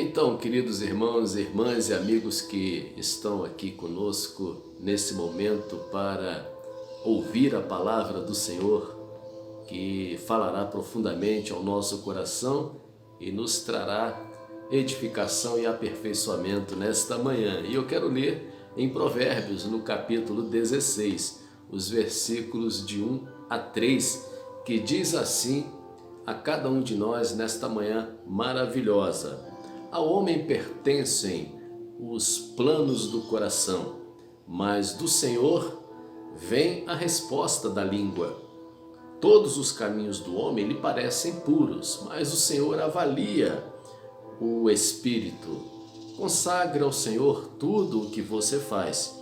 Então, queridos irmãos, irmãs e amigos que estão aqui conosco nesse momento para ouvir a palavra do Senhor, que falará profundamente ao nosso coração e nos trará edificação e aperfeiçoamento nesta manhã. E eu quero ler em Provérbios, no capítulo 16, os versículos de 1 a 3, que diz assim a cada um de nós nesta manhã maravilhosa: ao homem pertencem os planos do coração, mas do Senhor vem a resposta da língua. Todos os caminhos do homem lhe parecem puros, mas o Senhor avalia o espírito. Consagre ao Senhor tudo o que você faz,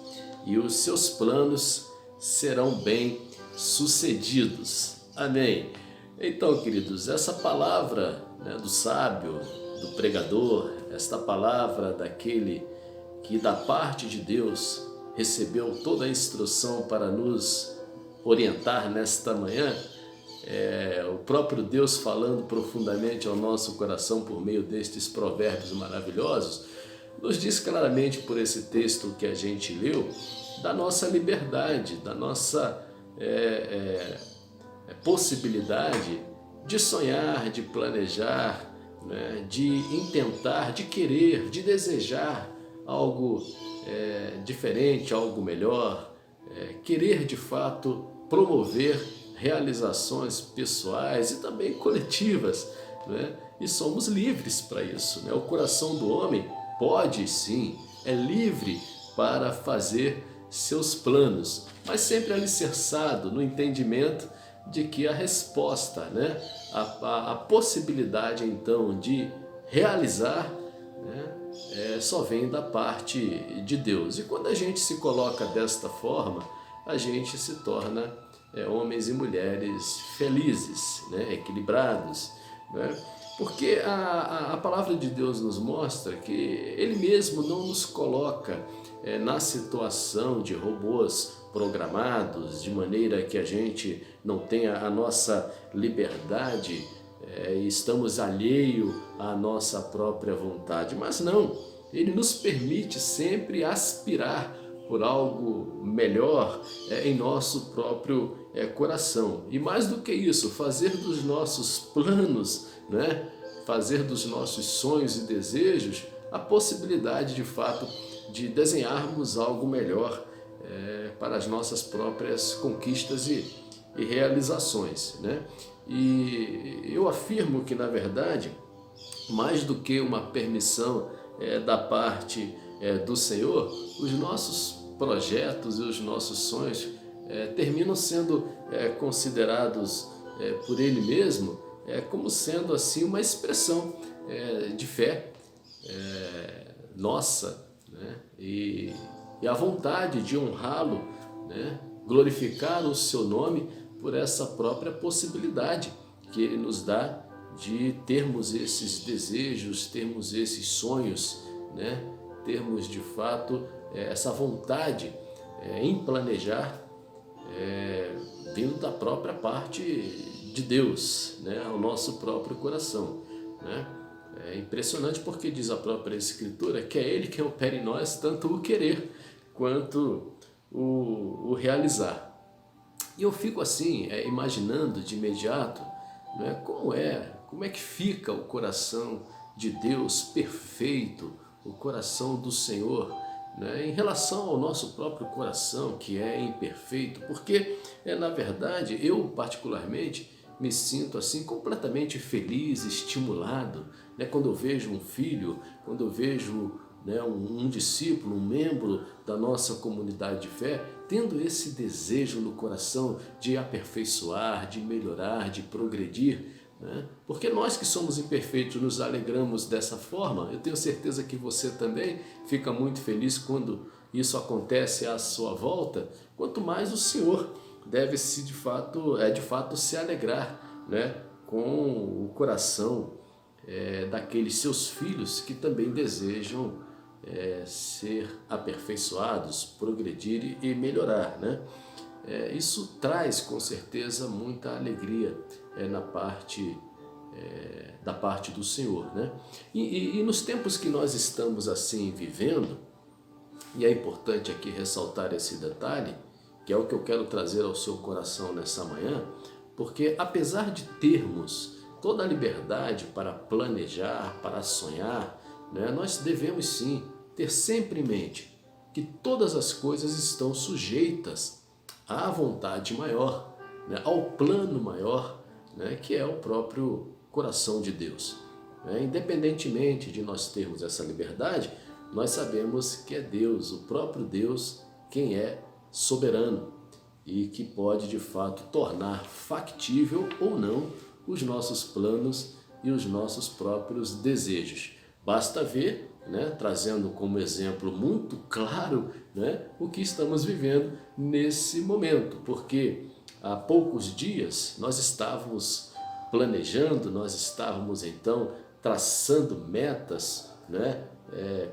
e os seus planos serão bem sucedidos. Amém. Então, queridos, essa palavra do sábio, do pregador, esta palavra daquele que da parte de Deus recebeu toda a instrução para nos orientar nesta manhã, o próprio Deus falando profundamente ao nosso coração por meio destes provérbios maravilhosos, nos diz claramente por esse texto que a gente leu, da nossa liberdade, da nossa possibilidade de sonhar, de planejar, de intentar, de querer, de desejar algo diferente, algo melhor, querer de fato promover realizações pessoais e também coletivas, e somos livres para isso. O coração do homem pode sim, é livre para fazer seus planos, mas sempre alicerçado no entendimento de que a resposta, a possibilidade então de realizar, só vem da parte de Deus. E quando a gente se coloca desta forma, a gente se torna homens e mulheres felizes, equilibrados, porque a palavra de Deus nos mostra que Ele mesmo não nos coloca na situação de robôs programados, de maneira que a gente não tenha a nossa liberdade, estamos alheio à nossa própria vontade, mas não, Ele nos permite sempre aspirar por algo melhor em nosso próprio coração. E mais do que isso, fazer dos nossos planos, fazer dos nossos sonhos e desejos a possibilidade de fato de desenharmos algo melhor para as nossas próprias conquistas e realizações. E eu afirmo que, na verdade, mais do que uma permissão da parte do Senhor, os nossos projetos e os nossos sonhos terminam sendo considerados por Ele mesmo como sendo assim uma expressão de fé nossa, e a vontade de honrá-lo, glorificar o seu nome por essa própria possibilidade que Ele nos dá de termos esses desejos, termos esses sonhos, termos de fato essa vontade em planejar, vindo da própria parte de Deus, ao nosso próprio coração. É impressionante porque diz a própria Escritura que é Ele quem opera em nós tanto o querer quanto o realizar. E eu fico assim, imaginando de imediato, como é que fica o coração de Deus perfeito, o coração do Senhor, em relação ao nosso próprio coração que é imperfeito, porque na verdade eu particularmente me sinto assim completamente feliz, estimulado, quando eu vejo um filho, quando eu vejo um discípulo, um membro da nossa comunidade de fé, tendo esse desejo no coração de aperfeiçoar, de melhorar, de progredir, porque nós que somos imperfeitos nos alegramos dessa forma. Eu tenho certeza que você também fica muito feliz quando isso acontece à sua volta, quanto mais o Senhor deve de fato se alegrar com o coração daqueles seus filhos que também desejam ser aperfeiçoados, progredir e melhorar. Isso traz com certeza muita alegria na parte da parte do Senhor, né? E nos tempos que nós estamos assim vivendo, e é importante aqui ressaltar esse detalhe, que é o que eu quero trazer ao seu coração nessa manhã, porque apesar de termos toda a liberdade para planejar, para sonhar, né, nós devemos sim ter sempre em mente que todas as coisas estão sujeitas à vontade maior, né, ao plano maior, né, que é o próprio coração de Deus. Independentemente de nós termos essa liberdade, nós sabemos que é Deus, o próprio Deus, quem é soberano e que pode de fato tornar factível ou não os nossos planos e os nossos próprios desejos. Basta ver, né, trazendo como exemplo muito claro, né, o que estamos vivendo nesse momento, porque há poucos dias nós estávamos planejando, nós estávamos então traçando metas, né,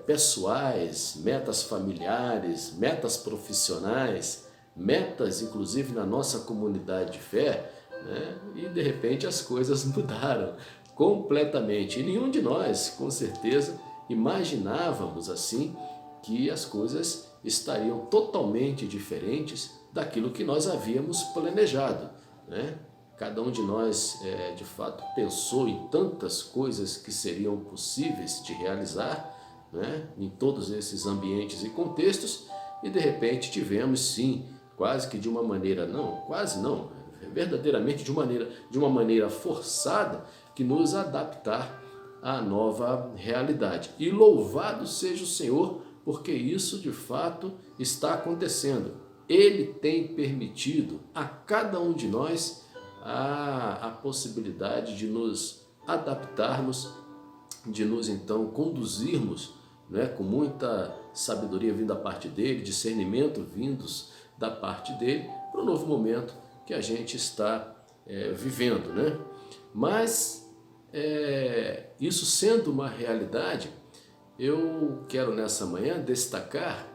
pessoais, metas familiares, metas profissionais, metas inclusive na nossa comunidade de fé, né, e de repente as coisas mudaram completamente. E nenhum de nós, com certeza, imaginávamos assim que as coisas estariam totalmente diferentes daquilo que nós havíamos planejado, né? Cada um de nós, de fato, pensou em tantas coisas que seriam possíveis de realizar, né, em todos esses ambientes e contextos, e de repente tivemos sim, quase que de uma maneira, não, quase não, verdadeiramente de uma maneira forçada, que nos adaptar à nova realidade. E louvado seja o Senhor, porque isso de fato está acontecendo. Ele tem permitido a cada um de nós a possibilidade de nos adaptarmos, de nos então conduzirmos, né, com muita sabedoria vindo da parte dele, discernimento vindos da parte dele, para o novo momento que a gente está vivendo, né? Mas isso sendo uma realidade, eu quero nessa manhã destacar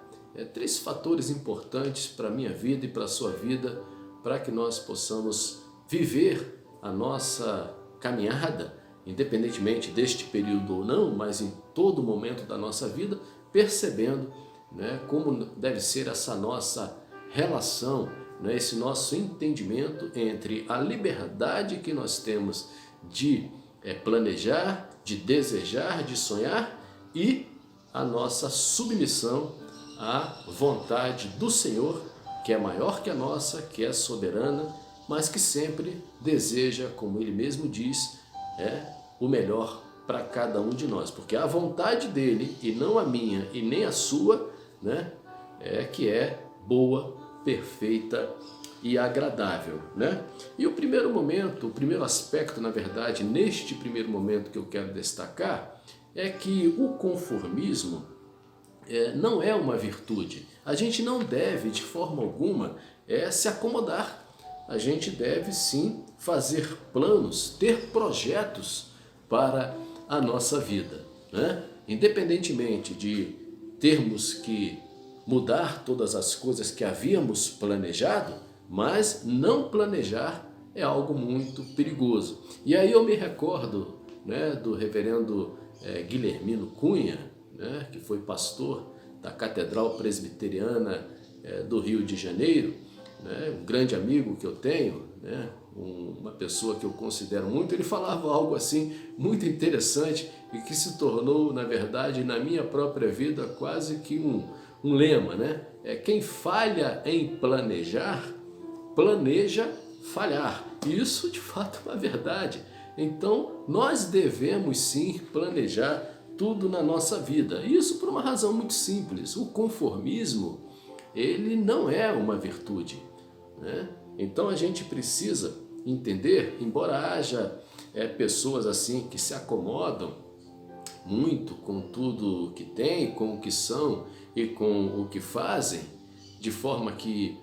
3 fatores importantes para a minha vida e para a sua vida, para que nós possamos viver a nossa caminhada, independentemente deste período ou não, mas em todo momento da nossa vida, percebendo, né, como deve ser essa nossa relação, né, esse nosso entendimento entre a liberdade que nós temos de planejar, de desejar, de sonhar e a nossa submissão à vontade do Senhor, que é maior que a nossa, que é soberana, mas que sempre deseja, como Ele mesmo diz, o melhor para cada um de nós, porque a vontade dele, e não a minha e nem a sua, né, que é boa, perfeita e agradável, né? E o primeiro momento, o primeiro aspecto, na verdade, neste primeiro momento que eu quero destacar, é que o conformismo não é uma virtude. A gente não deve, de forma alguma, se acomodar. A gente deve sim fazer planos, ter projetos para a nossa vida, né? Independentemente de termos que mudar todas as coisas que havíamos planejado, mas não planejar é algo muito perigoso. E aí eu me recordo, né, do reverendo Guilhermino Cunha, né, que foi pastor da Catedral Presbiteriana do Rio de Janeiro, né, um grande amigo que eu tenho, né, uma pessoa que eu considero muito. Ele falava algo assim muito interessante e que se tornou, na verdade, na minha própria vida, quase que um lema, né? Quem falha em planejar, planeja falhar. E isso, de fato, é uma verdade. Então, nós devemos sim planejar tudo na nossa vida. Isso por uma razão muito simples. O conformismo, ele não é uma virtude, né? Então a gente precisa entender, embora haja pessoas assim que se acomodam muito com tudo que têm, com o que são e com o que fazem, de forma que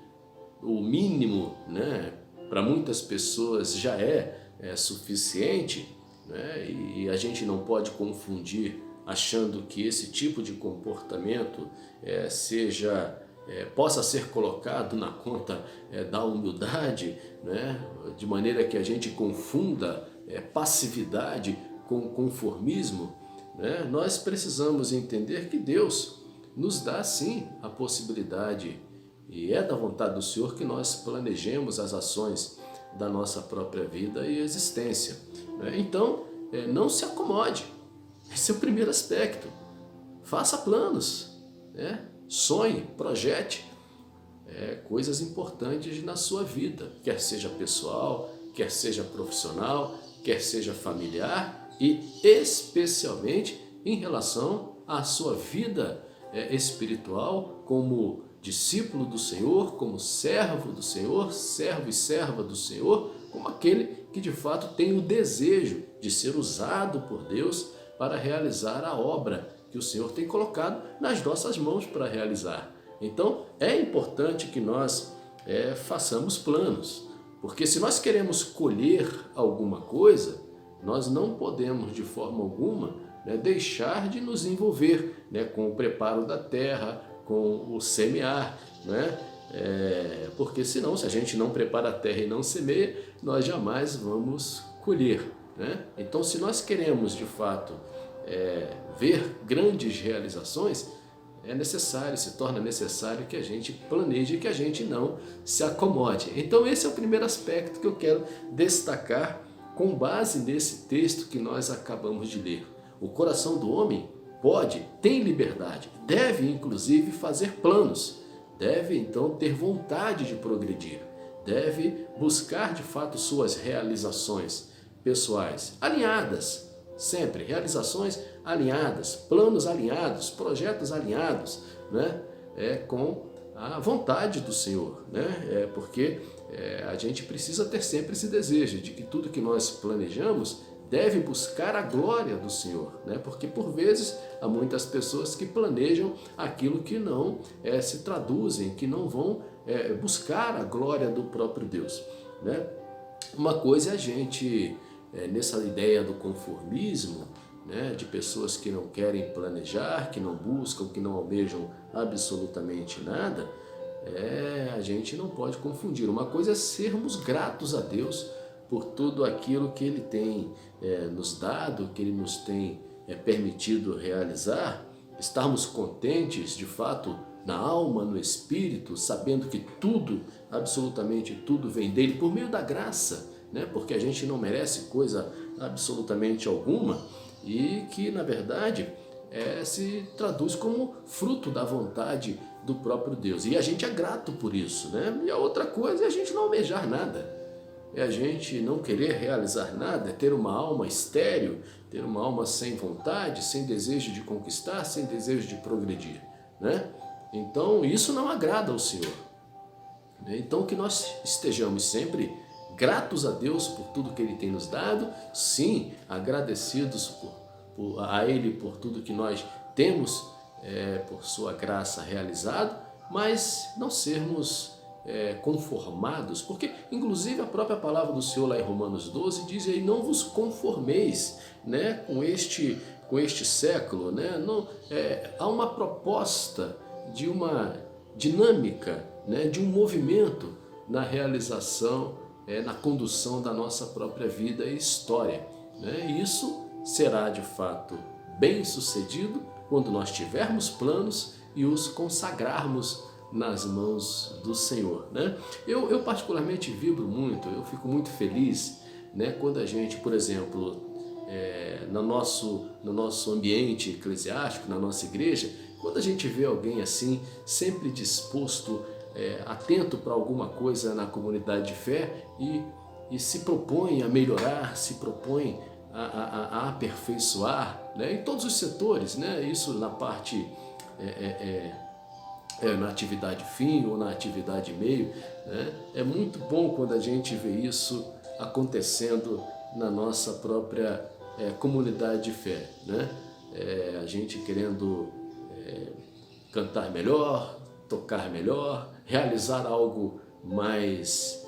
o mínimo, né, para muitas pessoas já é suficiente, né, e a gente não pode confundir achando que esse tipo de comportamento seja possa ser colocado na conta da humildade, né? De maneira que a gente confunda passividade com conformismo, né? Nós precisamos entender que Deus nos dá sim a possibilidade, e é da vontade do Senhor que nós planejemos as ações da nossa própria vida e existência, né? Então, não se acomode, esse é o primeiro aspecto. Faça planos, né? Sonhe, projete coisas importantes na sua vida, quer seja pessoal, quer seja profissional, quer seja familiar e especialmente em relação à sua vida espiritual como discípulo do Senhor, como servo do Senhor, servo e serva do Senhor, como aquele que de fato tem o desejo de ser usado por Deus para realizar a obra que o Senhor tem colocado nas nossas mãos para realizar. Então é importante que nós façamos planos, porque se nós queremos colher alguma coisa, nós não podemos de forma alguma deixar de nos envolver com o preparo da terra, com o semear, né? Porque senão, se a gente não prepara a terra e não semeia, nós jamais vamos colher, né? Então, se nós queremos de fato ver grandes realizações, é necessário, se torna necessário que a gente planeje e que a gente não se acomode. Então esse é o primeiro aspecto que eu quero destacar com base nesse texto que nós acabamos de ler. O coração do homem tem liberdade, deve inclusive fazer planos, deve então ter vontade de progredir, deve buscar de fato suas realizações pessoais alinhadas, sempre, realizações alinhadas, planos alinhados, projetos alinhados, né? Com a vontade do Senhor, né? Porque a gente precisa ter sempre esse desejo de que tudo que nós planejamos deve buscar a glória do Senhor, né? Porque por vezes há muitas pessoas que planejam aquilo que não se traduzem, que não vão buscar a glória do próprio Deus, né? Uma coisa é a gente, nessa ideia do conformismo, né, de pessoas que não querem planejar, que não buscam, que não almejam absolutamente nada, a gente não pode confundir. Uma coisa é sermos gratos a Deus por tudo aquilo que Ele tem nos dado, que Ele nos tem permitido realizar, estarmos contentes de fato na alma, no espírito, sabendo que tudo, absolutamente tudo vem dEle por meio da graça, né? Porque a gente não merece coisa absolutamente alguma e que na verdade se traduz como fruto da vontade do próprio Deus, e a gente é grato por isso, né? E a outra coisa é a gente não almejar nada, é a gente não querer realizar nada, é ter uma alma estéril, ter uma alma sem vontade, sem desejo de conquistar, sem desejo de progredir, né? Então isso não agrada ao Senhor, né? Então que nós estejamos sempre gratos a Deus por tudo que Ele tem nos dado, sim, agradecidos a Ele por tudo que nós temos, por sua graça realizado, mas não sermos conformados, porque inclusive a própria palavra do Senhor lá em Romanos 12 diz aí, não vos conformeis, né, com este século, né? Não, há uma proposta de uma dinâmica, né, de um movimento na realização, na condução da nossa própria vida e história, né? E isso será de fato bem sucedido quando nós tivermos planos e os consagrarmos nas mãos do Senhor, né? Eu particularmente vibro muito, eu fico muito feliz, né, quando a gente, por exemplo, no nosso ambiente eclesiástico, na nossa igreja, quando a gente vê alguém assim, sempre disposto, atento para alguma coisa na comunidade de fé e se propõe a melhorar, se propõe a aperfeiçoar, né, em todos os setores, né, isso na parte na atividade fim ou na atividade meio, né? É muito bom quando a gente vê isso acontecendo na nossa própria comunidade de fé, né? A gente querendo cantar melhor, tocar melhor, realizar algo mais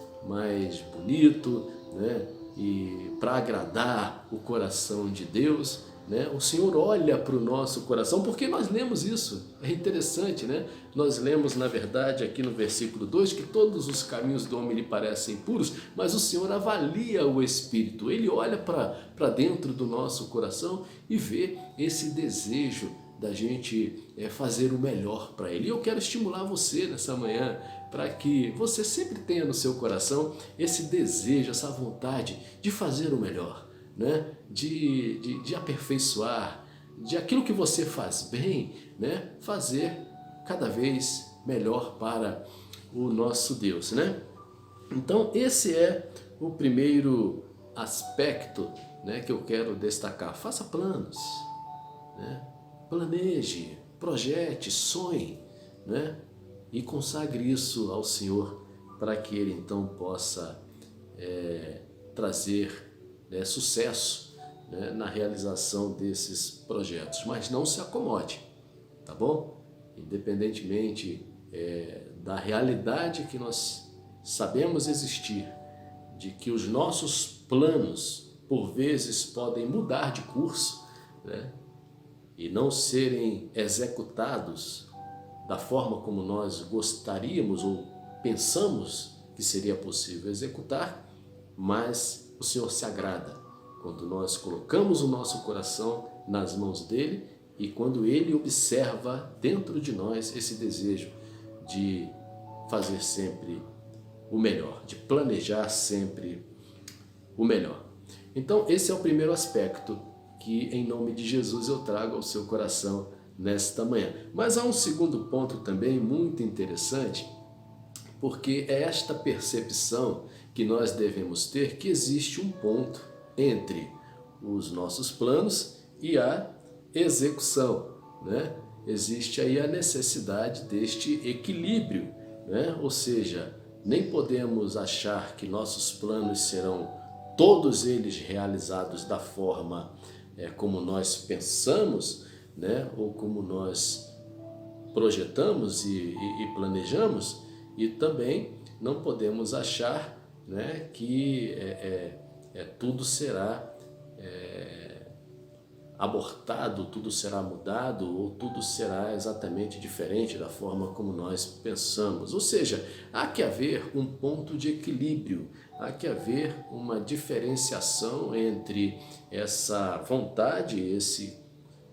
bonito, né? E para agradar o coração de Deus, né? O Senhor olha para o nosso coração, porque nós lemos isso, é interessante, né? Nós lemos, na verdade, aqui no versículo 2, que todos os caminhos do homem lhe parecem puros, mas o Senhor avalia o Espírito, Ele olha para dentro do nosso coração e vê esse desejo da gente fazer o melhor para Ele. E eu quero estimular você nessa manhã, para que você sempre tenha no seu coração esse desejo, essa vontade de fazer o melhor, né? de aperfeiçoar, de aquilo que você faz bem, né? Fazer cada vez melhor para o nosso Deus, né? Então esse é o primeiro aspecto, né, que eu quero destacar. Faça planos, né? Planeje, projete, sonhe, né? E consagre isso ao Senhor, para que Ele então possa trazer sucesso, né, na realização desses projetos. Mas não se acomode, tá bom? Independentemente da realidade que nós sabemos existir, de que os nossos planos por vezes podem mudar de curso, né, e não serem executados da forma como nós gostaríamos ou pensamos que seria possível executar, mas o Senhor se agrada quando nós colocamos o nosso coração nas mãos dEle e quando Ele observa dentro de nós esse desejo de fazer sempre o melhor, de planejar sempre o melhor. Então esse é o primeiro aspecto que em nome de Jesus eu trago ao seu coração nesta manhã. Mas há um segundo ponto também muito interessante, porque é esta percepção que nós devemos ter, que existe um ponto entre os nossos planos e a execução, né? Existe aí a necessidade deste equilíbrio, né? Ou seja, nem podemos achar que nossos planos serão todos eles realizados da forma como nós pensamos, né? Ou como nós projetamos e planejamos, e também não podemos achar, né, que tudo será abortado, tudo será mudado ou tudo será exatamente diferente da forma como nós pensamos. Ou seja, há que haver um ponto de equilíbrio, há que haver uma diferenciação entre essa vontade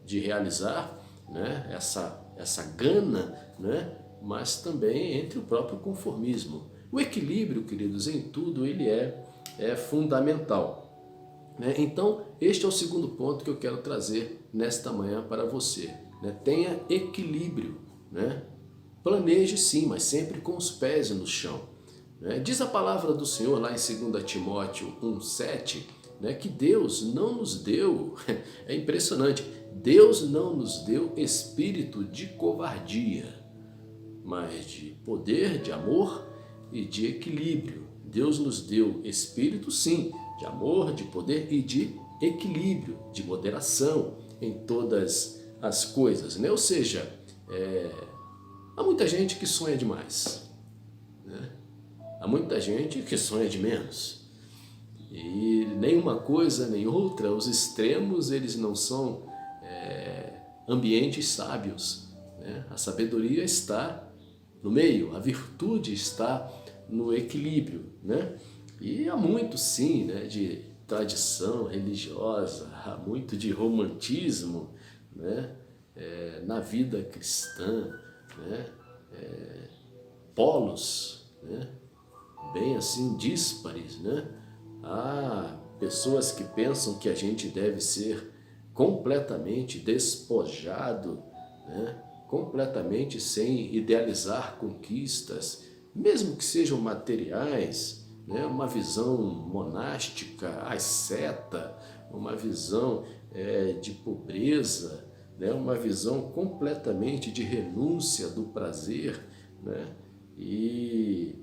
de realizar, né, essa gana, né, mas também entre o próprio conformismo. O equilíbrio, queridos, em tudo ele é fundamental. Então, este é o segundo ponto que eu quero trazer nesta manhã para você. Tenha equilíbrio. Planeje sim, mas sempre com os pés no chão. Diz a palavra do Senhor lá em 2 Timóteo 1,7, que Deus não nos deu, é impressionante, Deus não nos deu espírito de covardia, mas de poder, de amor e de equilíbrio. Deus nos deu espírito sim, de amor, de poder e de equilíbrio, de moderação em todas as coisas, Ou seja, há muita gente que sonha demais, há muita gente que sonha de menos, e nem uma coisa nem outra, os extremos eles não são ambientes sábios, A sabedoria está no meio, a virtude está no equilíbrio, E há muito sim, de tradição religiosa, há muito de romantismo, na vida cristã, polos, bem assim díspares, Há pessoas que pensam que a gente deve ser completamente despojado, completamente sem idealizar conquistas, mesmo que sejam materiais, uma visão monástica, asceta, uma visão de pobreza, uma visão completamente de renúncia do prazer, e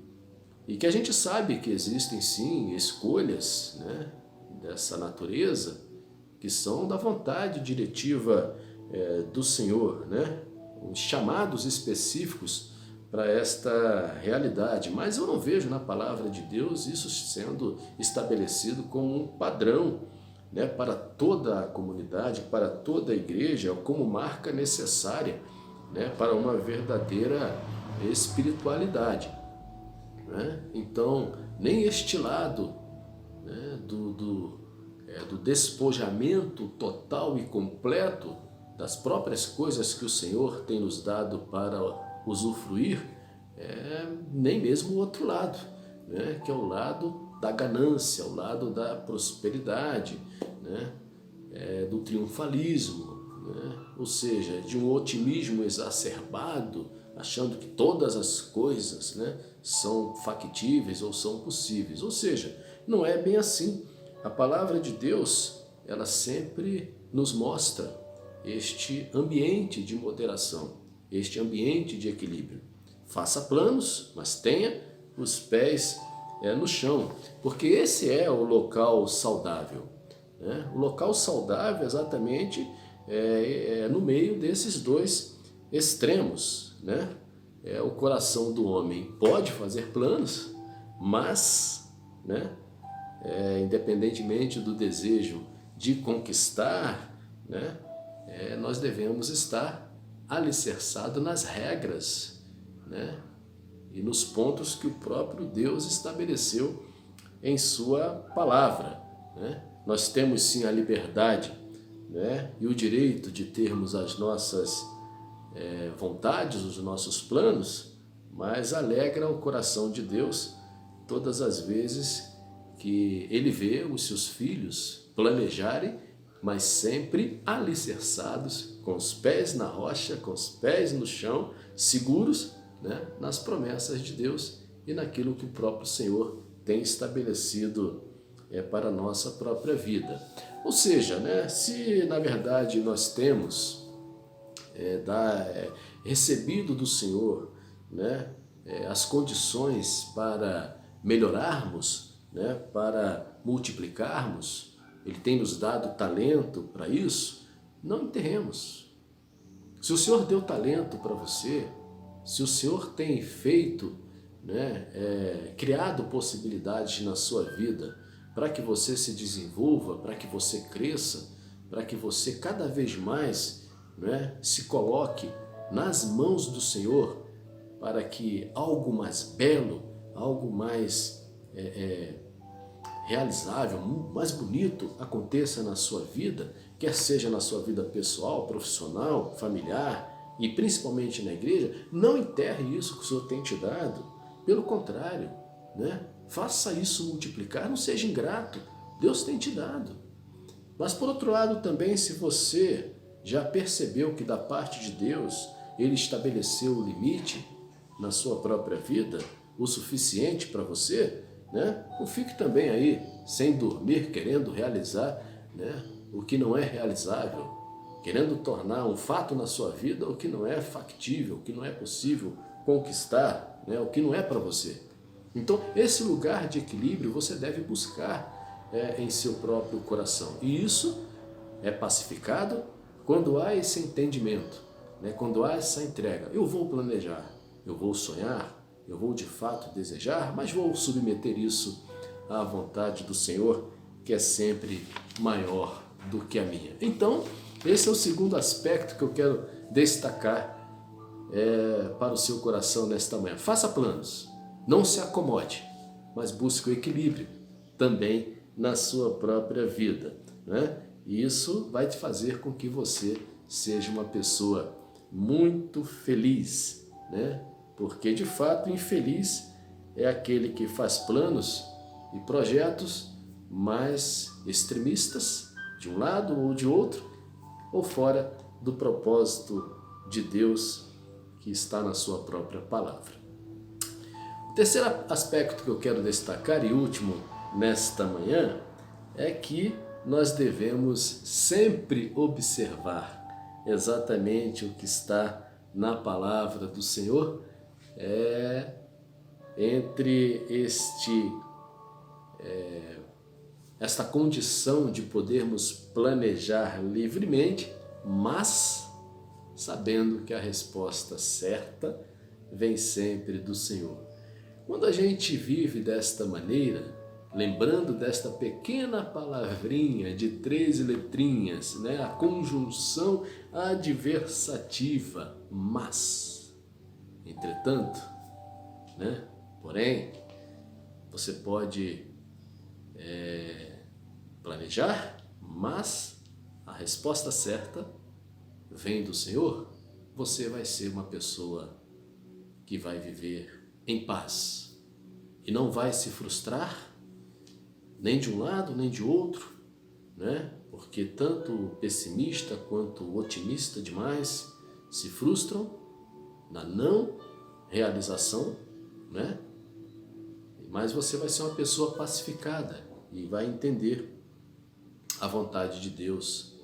que a gente sabe que existem sim escolhas dessa natureza que são da vontade diretiva do Senhor, os chamados específicos para esta realidade, mas eu não vejo na palavra de Deus isso sendo estabelecido como um padrão, né, para toda a comunidade, para toda a igreja, como marca necessária, né, para uma verdadeira espiritualidade, né? Então, nem este lado, né, do despojamento total e completo das próprias coisas que o Senhor tem nos dado para usufruir, nem mesmo o outro lado, né, que é o lado da ganância, o lado da prosperidade, né, do triunfalismo, né, ou seja, de um otimismo exacerbado, achando que todas as coisas, né, são factíveis ou são possíveis. Ou seja, não é bem assim. A palavra de Deus, ela sempre nos mostra este ambiente de moderação, este ambiente de equilíbrio. Faça planos, mas tenha os pés no chão, porque esse é o local saudável, né? O local saudável exatamente no meio desses dois extremos, né? O coração do homem pode fazer planos, mas, né, independentemente do desejo de conquistar, né, nós devemos estar alicerçados nas regras, né, e nos pontos que o próprio Deus estabeleceu em sua palavra, né? Nós temos sim a liberdade, né, e o direito de termos as nossas vontades, os nossos planos, mas alegra o coração de Deus todas as vezes que Ele vê os seus filhos planejarem, mas sempre alicerçados, com os pés na rocha, com os pés no chão, seguros, né, nas promessas de Deus e naquilo que o próprio Senhor tem estabelecido para a nossa própria vida. Ou seja, né, se na verdade nós temos recebido do Senhor, né, as condições para melhorarmos, né, para multiplicarmos, Ele tem nos dado talento para isso, não enterremos. Se o Senhor deu talento para você, se o Senhor tem feito, né, criado possibilidades na sua vida para que você se desenvolva, para que você cresça, para que você cada vez mais, né, se coloque nas mãos do Senhor, para que algo mais belo, algo mais realizável, mais bonito aconteça na sua vida, quer seja na sua vida pessoal, profissional, familiar e principalmente na igreja. Não enterre isso que o Senhor tem te dado. Pelo contrário, né? Faça isso multiplicar, não seja ingrato. Deus tem te dado. Mas por outro lado também, se você já percebeu que da parte de Deus Ele estabeleceu o limite na sua própria vida, o suficiente para você, né? Não fique também aí sem dormir, querendo realizar, né, o que não é realizável, querendo tornar um fato na sua vida o que não é factível, o que não é possível conquistar, né, o que não é para você. Então, esse lugar de equilíbrio você deve buscar em seu próprio coração. E isso é pacificado quando há esse entendimento, né, quando há essa entrega. Eu vou planejar, eu vou sonhar, eu vou de fato desejar, mas vou submeter isso à vontade do Senhor, que é sempre maior do que a minha. Então, esse é o segundo aspecto que eu quero destacar para o seu coração nesta manhã. Faça planos, não se acomode, mas busque o equilíbrio também na sua própria vida, né? E isso vai te fazer com que você seja uma pessoa muito feliz, né? Porque de fato infeliz é aquele que faz planos e projetos mais extremistas de um lado ou de outro, ou fora do propósito de Deus que está na sua própria palavra. O terceiro aspecto que eu quero destacar e último nesta manhã é que nós devemos sempre observar exatamente o que está na palavra do Senhor entre esta condição de podermos planejar livremente, mas sabendo que a resposta certa vem sempre do Senhor. Quando a gente vive desta maneira, lembrando desta pequena palavrinha de 13 letrinhas, né? A conjunção adversativa, mas, entretanto, né? Porém, você pode planejar, mas a resposta certa vem do Senhor. Você vai ser uma pessoa que vai viver em paz e não vai se frustrar nem de um lado nem de outro, né? Porque tanto o pessimista quanto o otimista demais se frustram na não realização, né? Mas você vai ser uma pessoa pacificada e vai entender a vontade de Deus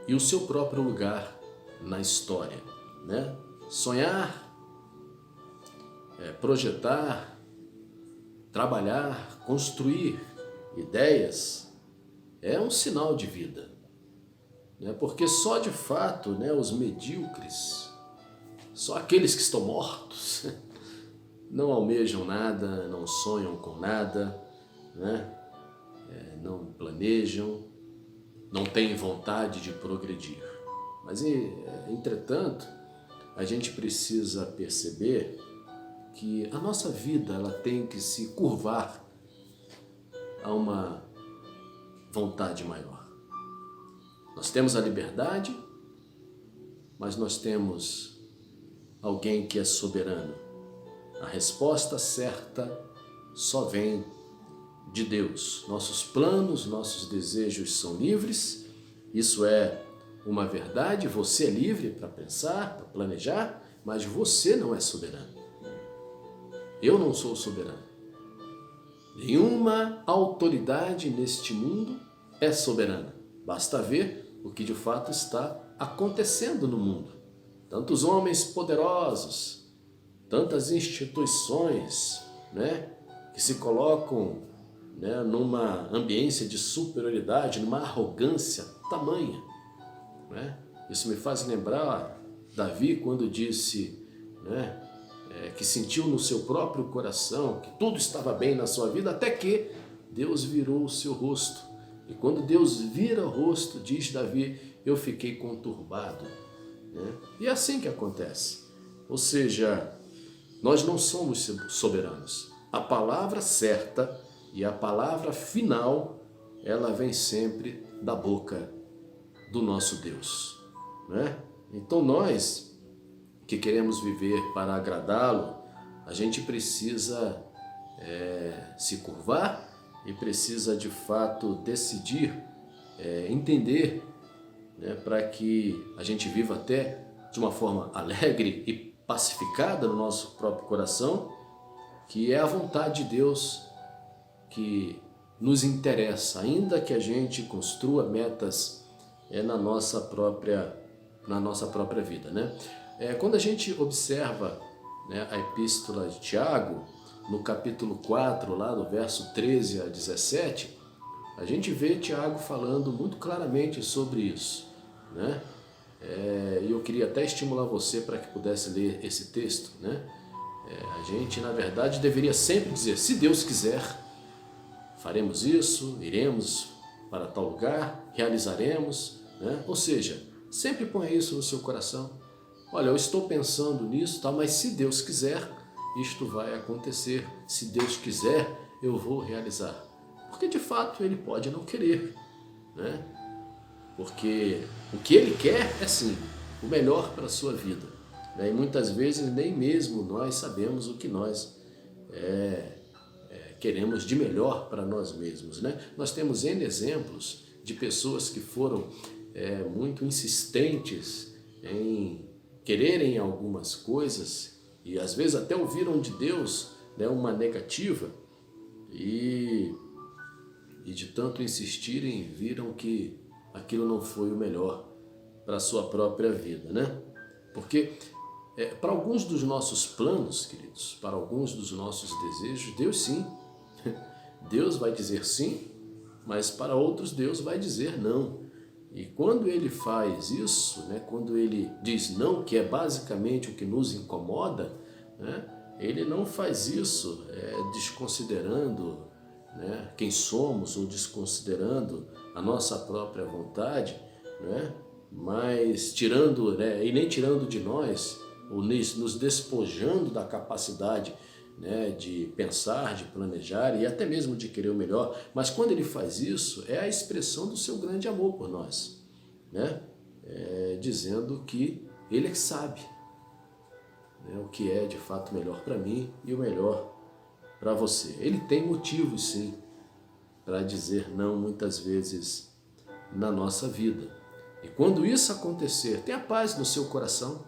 e o seu próprio lugar na história, né? Sonhar, projetar, trabalhar, construir ideias é um sinal de vida, né? Porque só de fato, né, os medíocres, só aqueles que estão mortos, não almejam nada, não sonham com nada, né? Não planejam, não têm vontade de progredir. Mas, entretanto, a gente precisa perceber que a nossa vida ela tem que se curvar a uma vontade maior. Nós temos a liberdade, mas nós temos alguém que é soberano. A resposta certa só vem de Deus. Nossos planos, nossos desejos são livres, isso é uma verdade, você é livre para pensar, para planejar, mas você não é soberano. Eu não sou soberano. Nenhuma autoridade neste mundo é soberana. Basta ver o que de fato está acontecendo no mundo. Tantos homens poderosos, tantas instituições, né, que se colocam, né, numa ambiência de superioridade, numa arrogância tamanha, né? Isso me faz lembrar Davi quando disse, né, que sentiu no seu próprio coração que tudo estava bem na sua vida, até que Deus virou o seu rosto. E quando Deus vira o rosto, diz Davi, eu fiquei conturbado, né? E é assim que acontece. Ou seja, nós não somos soberanos. A palavra certa e a palavra final, ela vem sempre da boca do nosso Deus, né? Então nós que queremos viver para agradá-lo, a gente precisa se curvar e precisa de fato decidir, entender, né, para que a gente viva até de uma forma alegre e pacificada no nosso próprio coração, que é a vontade de Deus que nos interessa, ainda que a gente construa metas na nossa própria vida, né? Quando a gente observa, né, a epístola de Tiago, no capítulo 4, lá no verso 13 a 17, a gente vê Tiago falando muito claramente sobre isso, né? E eu queria até estimular você para que pudesse ler esse texto, né? A gente, na verdade, deveria sempre dizer, se Deus quiser, faremos isso, iremos para tal lugar, realizaremos, né? Ou seja, sempre ponha isso no seu coração. Olha, eu estou pensando nisso, tá? Mas se Deus quiser, isto vai acontecer. Se Deus quiser, eu vou realizar. Porque de fato Ele pode não querer, né? Porque o que Ele quer é sim o melhor para a sua vida, né? E muitas vezes nem mesmo nós sabemos o que nós queremos de melhor para nós mesmos, né? Nós temos N exemplos de pessoas que foram muito insistentes em quererem algumas coisas e às vezes até ouviram de Deus, né, uma negativa e de tanto insistirem viram que aquilo não foi o melhor para a sua própria vida, né? Porque para alguns dos nossos planos, queridos, para alguns dos nossos desejos, Deus sim, Deus vai dizer sim, mas para outros Deus vai dizer não. E quando Ele faz isso, né, quando Ele diz não, que é basicamente o que nos incomoda, né, Ele não faz isso desconsiderando né, quem somos ou desconsiderando a nossa própria vontade, né, mas tirando, né, e nem tirando de nós, ou nos despojando da capacidade, né, de pensar, de planejar e até mesmo de querer o melhor. Mas quando ele faz isso, é a expressão do seu grande amor por nós, né? Dizendo que ele é que sabe, né, o que é de fato melhor para mim e o melhor para você. Ele tem motivos, sim, para dizer não muitas vezes na nossa vida. E quando isso acontecer, tenha paz no seu coração,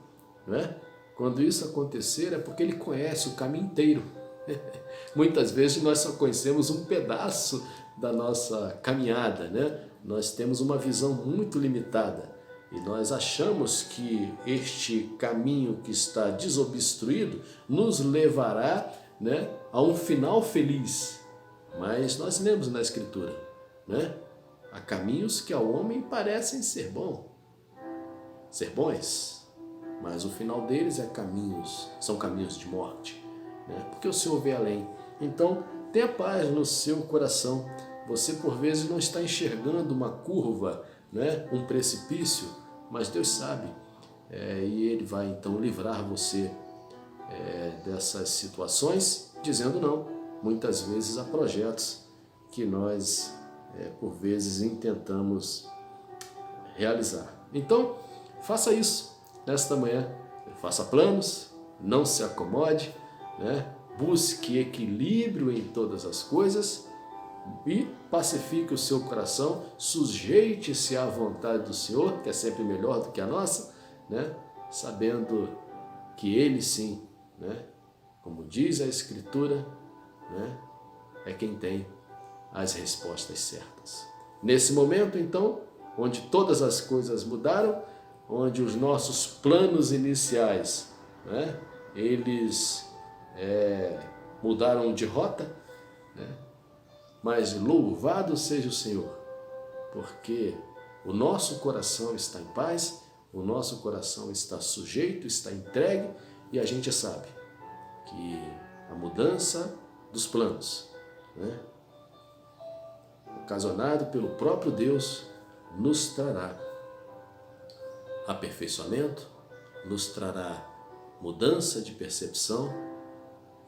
não é? Quando isso acontecer é porque ele conhece o caminho inteiro. Muitas vezes nós só conhecemos um pedaço da nossa caminhada, né? Nós temos uma visão muito limitada e nós achamos que este caminho que está desobstruído nos levará, né, a um final feliz. Mas nós lemos na Escritura, né? Há caminhos que ao homem parecem ser bons, mas o final deles são caminhos de morte, né? Porque o Senhor vê além. Então, tenha paz no seu coração. Você por vezes não está enxergando uma curva, né? Um precipício, mas Deus sabe, e Ele vai então livrar você dessas situações, dizendo não, muitas vezes a projetos que nós por vezes intentamos realizar. Então, faça isso nesta manhã. Faça planos, não se acomode, né? Busque equilíbrio em todas as coisas e pacifique o seu coração, sujeite-se à vontade do Senhor, que é sempre melhor do que a nossa, né? Sabendo que Ele sim, né, como diz a Escritura, né, é quem tem as respostas certas. Nesse momento, então, onde todas as coisas mudaram, onde os nossos planos iniciais, né, eles mudaram de rota, né, mas louvado seja o Senhor, porque o nosso coração está em paz, o nosso coração está sujeito, está entregue, e a gente sabe que a mudança dos planos, né, ocasionado pelo próprio Deus, nos trará aperfeiçoamento, nos trará mudança de percepção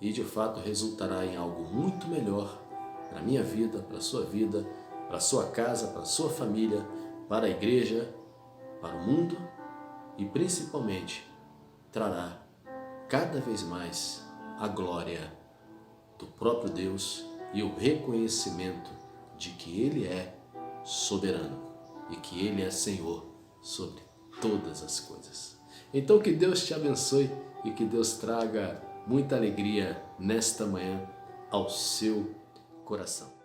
e de fato resultará em algo muito melhor para a minha vida, para a sua vida, para a sua casa, para a sua família, para a igreja, para o mundo e principalmente trará cada vez mais a glória do próprio Deus e o reconhecimento de que Ele é soberano e que Ele é Senhor sobre todas as coisas. Então que Deus te abençoe e que Deus traga muita alegria nesta manhã ao seu coração.